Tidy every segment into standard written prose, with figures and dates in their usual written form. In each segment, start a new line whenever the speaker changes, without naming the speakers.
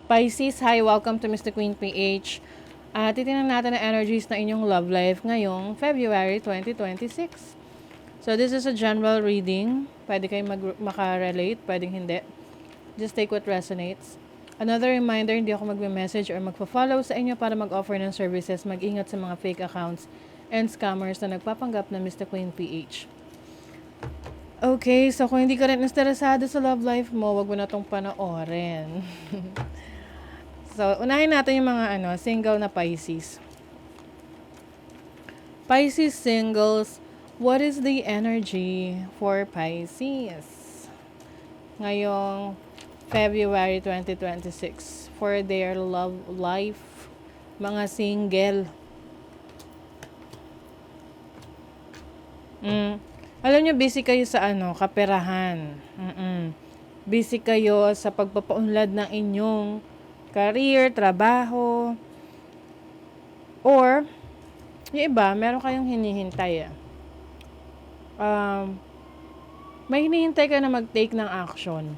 Pisces, hi! Welcome to Mr. Queen PH. Titingnan natin ang energies na inyong love life ngayong February 2026. So, this is a general reading. Pwede kayong makarelate, pwedeng hindi. Just take what resonates. Another reminder, hindi ako magme-message or magpa-follow sa inyo para mag-offer ng services. Mag-ingat sa mga fake accounts and scammers na nagpapanggap na Mr. Queen PH. Okay, so kung hindi ka rin interesado sa love life mo, wag mo na itong panoorin. So, unahin natin yung mga single na Pisces. Pisces singles, what is the energy for Pisces ngayong February 2026 for their love life, mga single? Alam nyo, busy kayo sa kaperahan. Busy kayo sa pagpapaunlad ng inyong career, trabaho, or yung iba, meron kayong hinihintay. May hinihintay ka na mag-take ng action.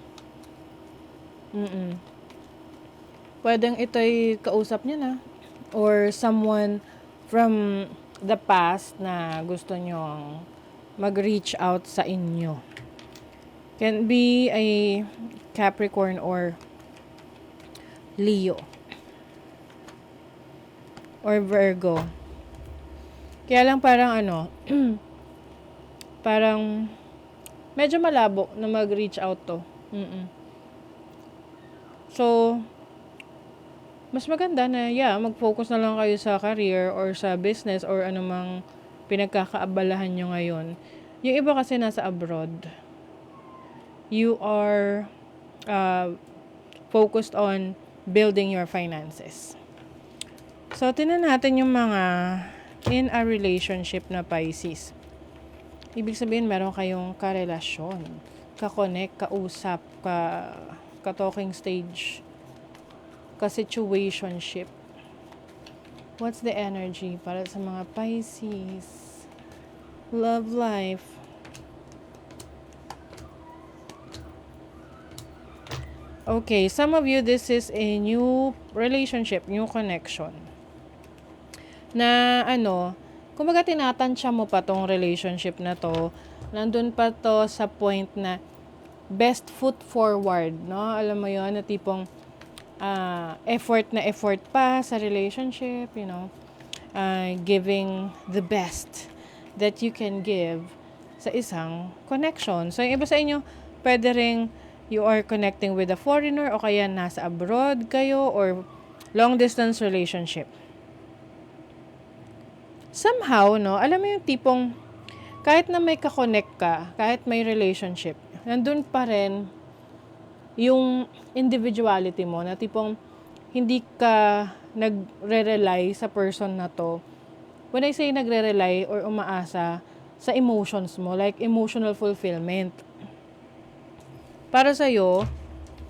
Pwedeng ito'y kausap niya na, or someone from the past na gusto nyong mag-reach out sa inyo. Can be a Capricorn or Leo or Virgo. Kaya lang parang parang medyo malabo na mag-reach out to. So, mas maganda na mag-focus na lang kayo sa career or sa business or anumang pinagkakaabalahan nyo ngayon. Yung iba kasi nasa abroad. You are focused on building your finances. So, tingnan natin yung mga in a relationship na Pisces. Ibig sabihin, meron kayong karelasyon, ka-connect, kausap, ka-talking stage, ka-situationship. What's the energy para sa mga Pisces? Love life. Okay, some of you, this is a new relationship, new connection. Na kumbaga tinatansya mo pa tong relationship na to. Nandun pa to sa point na best foot forward, no? Alam mo yon, na tipong effort pa sa relationship, giving the best that you can give sa isang connection. So, yung iba sa inyo, pwede ring you are connecting with a foreigner o kaya nasa abroad kayo or long distance relationship. Somehow, alam mo yung tipong kahit na may ka-connect ka, kahit may relationship, nandun pa rin yung individuality mo na tipong hindi ka nagre-rely sa person na to. When I say nagre-rely or umaasa sa emotions mo, like emotional fulfillment. Para sa'yo,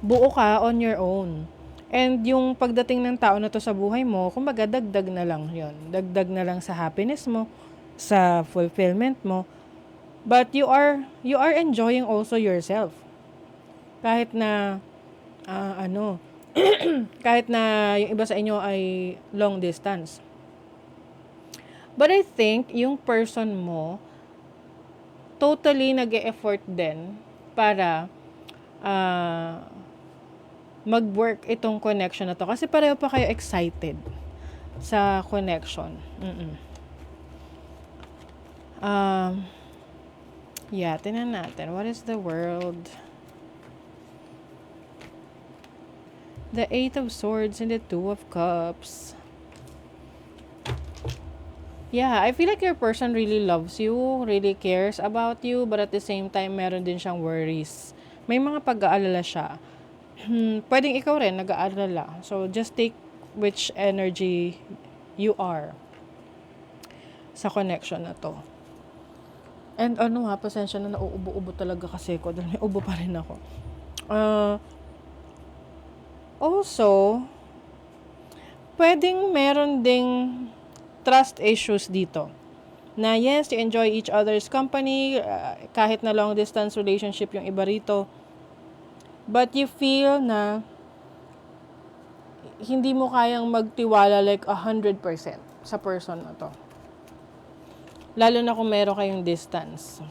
buo ka on your own. And yung pagdating ng tao na to sa buhay mo, kumbaga dagdag na lang yon. Dagdag na lang sa happiness mo, sa fulfillment mo. But you are enjoying also yourself. Kahit na, kahit na yung iba sa inyo ay long distance. But I think yung person mo, totally nag-e-effort din para mag-work itong connection na to. Kasi pareho pa kayo excited sa connection. Tingnan natin. What is the world? The Eight of Swords and the Two of Cups. Yeah, I feel like your person really loves you, really cares about you, but at the same time, meron din siyang worries. May mga pag-aalala siya. Pwedeng ikaw rin nag-aalala. So, just take which energy you are sa connection na to. And pasensya na nauubo-ubo talaga kasi ko. Dahil may ubo pa rin ako. Also, pwedeng meron ding trust issues dito. Na yes, you enjoy each other's company, kahit na long distance relationship yung iba rito. But you feel na hindi mo kayang magtiwala like 100% sa person na to. Lalo na kung meron kayong distance.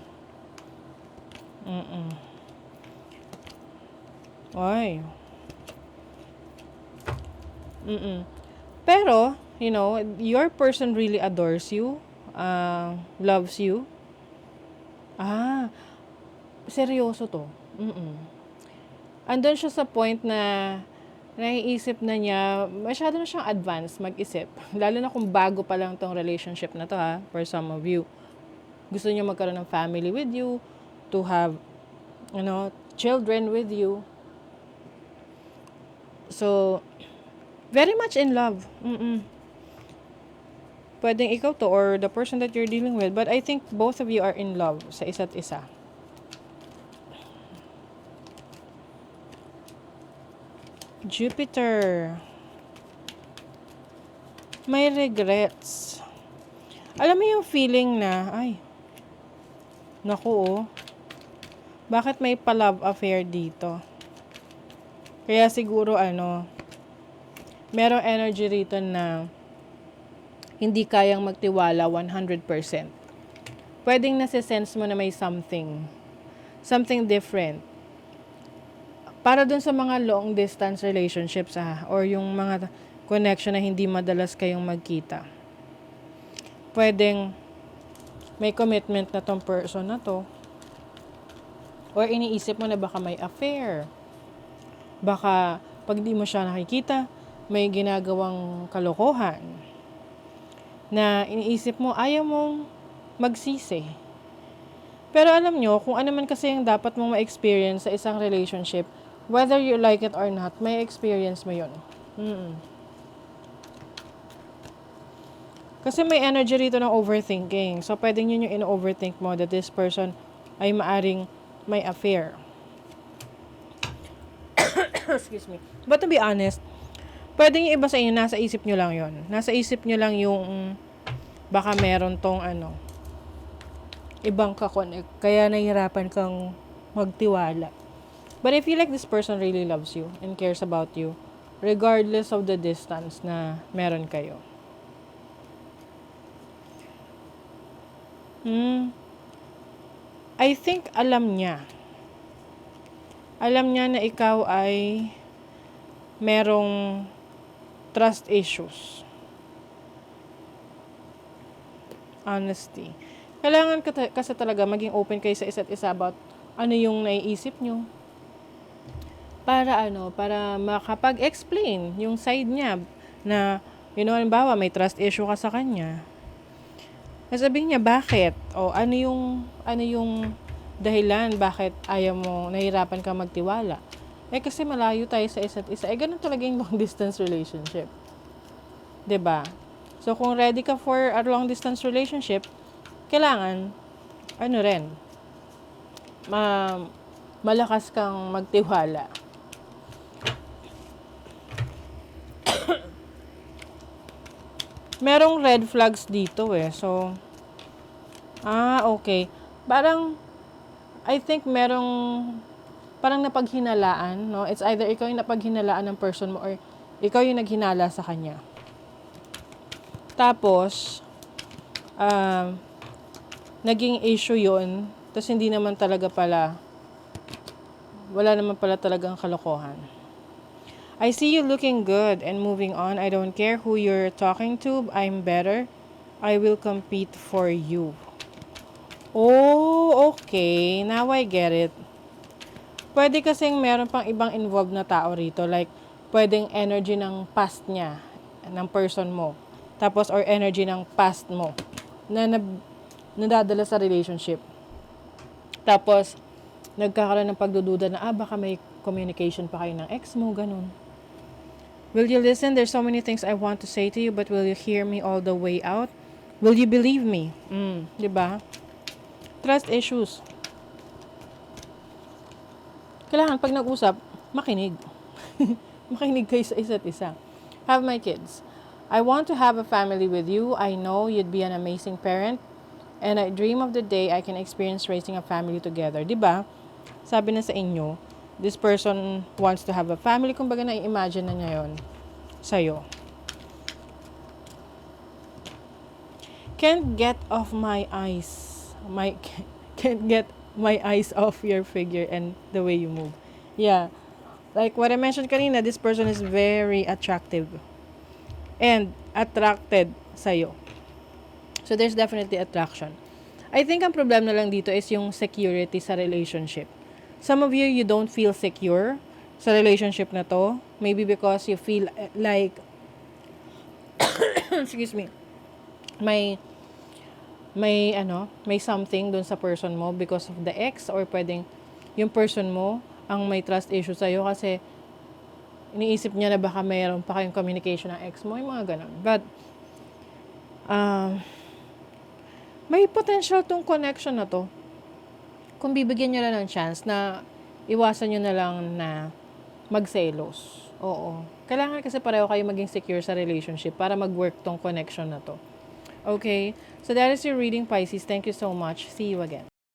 Ay. Pero, your person really adores you, loves you. Seryoso to. Andun siya sa point na naiisip na niya, masyado na siyang advanced mag-isip. Lalo na kung bago pa lang tong relationship na to for some of you. Gusto niya magkaroon ng family with you, to have, children with you. So, very much in love. Pwedeng ikaw to or the person that you're dealing with. But I think both of you are in love sa isa't isa. Jupiter. May regrets. Alam mo yung feeling na, naku bakit may pa-love affair dito? Kaya siguro merong energy rito na hindi kayang magtiwala 100%. Pwedeng nasa-sense mo na may something different. Para dun sa mga long distance relationships or yung mga connection na hindi madalas kayong magkita. Pwedeng may commitment na tong person na to. Or iniisip mo na baka may affair. Baka pag di mo siya nakikita, may ginagawang kalokohan. Na iniisip mo, ayaw mong magsisi. Pero alam nyo, kung ano man kasi yung dapat mong ma-experience sa isang relationship, whether you like it or not, may experience mo yun. Kasi may energy rito ng overthinking. So, pwedeng yun yung in-overthink mo that this person ay maaring may affair. Excuse me. But to be honest, pwedeng yung iba sa inyo, nasa isip nyo lang yun. Nasa isip nyo lang yung baka meron tong ibang kakonek. Kaya nahihirapan kang magtiwala. But I feel like this person really loves you and cares about you regardless of the distance na meron kayo. I think alam niya. Alam niya na ikaw ay merong trust issues. Honesty. Kailangan kasi talaga maging open kayo sa isa't isa about ano yung naiisip nyo. Para makapag-explain yung side niya na, halimbawa may trust issue ka sa kanya. Sabihin niya, bakit? O ano yung dahilan bakit ayaw mo, nahirapan ka magtiwala? Kasi malayo tayo sa isa't isa. Ganun talaga yung long distance relationship. 'Di ba? So kung ready ka for a long distance relationship, kailangan malakas kang magtiwala. Merong red flags dito So, okay. Parang, I think parang napaghinalaan, no? It's either ikaw yung napaghinalaan ng person mo or ikaw yung naghinala sa kanya. Tapos, naging issue yun. Tapos hindi naman talaga wala naman pala talagang kalokohan. I see you looking good and moving on. I don't care who you're talking to. I'm better. I will compete for you. Oh, okay. Now I get it. Pwede kasing meron pang ibang involved na tao rito. Like, pwedeng energy ng past niya, ng person mo. Tapos, or energy ng past mo na nadadala sa relationship. Tapos, nagkakaroon ng pagdududa na, baka may communication pa kayo ng ex mo, ganun. Will you listen? There's so many things I want to say to you, but will you hear me all the way out? Will you believe me? Diba? Trust issues. Kailangan pag nag-usap, makinig. Makinig kayo sa isa't isa. Have my kids. I want to have a family with you. I know you'd be an amazing parent. And I dream of the day I can experience raising a family together. Diba? Sabi na sa inyo, this person wants to have a family. Kumbaga na-imagine na niya yun. sa'yo. Can't get off my eyes. Can't get my eyes off your figure and the way you move. Yeah. Like what I mentioned kanina, this person is very attractive and attracted sa'yo. So there's definitely attraction. I think ang problem na lang dito is yung security sa relationship. Some of you don't feel secure sa relationship na to. Maybe because you feel like, excuse me, may something dun sa person mo because of the ex, or pwedeng yung person mo ang may trust issue sa'yo kasi iniisip niya na baka mayroon pa kayong communication ng ex mo, yung mga ganun. But, may potential tong connection na to. Kung bibigyan nyo lang ng chance na iwasan nyo na lang na magselos. Oo. Kailangan kasi pareho kayo maging secure sa relationship para mag-work tong connection na to. Okay? So that is your reading, Pisces. Thank you so much. See you again.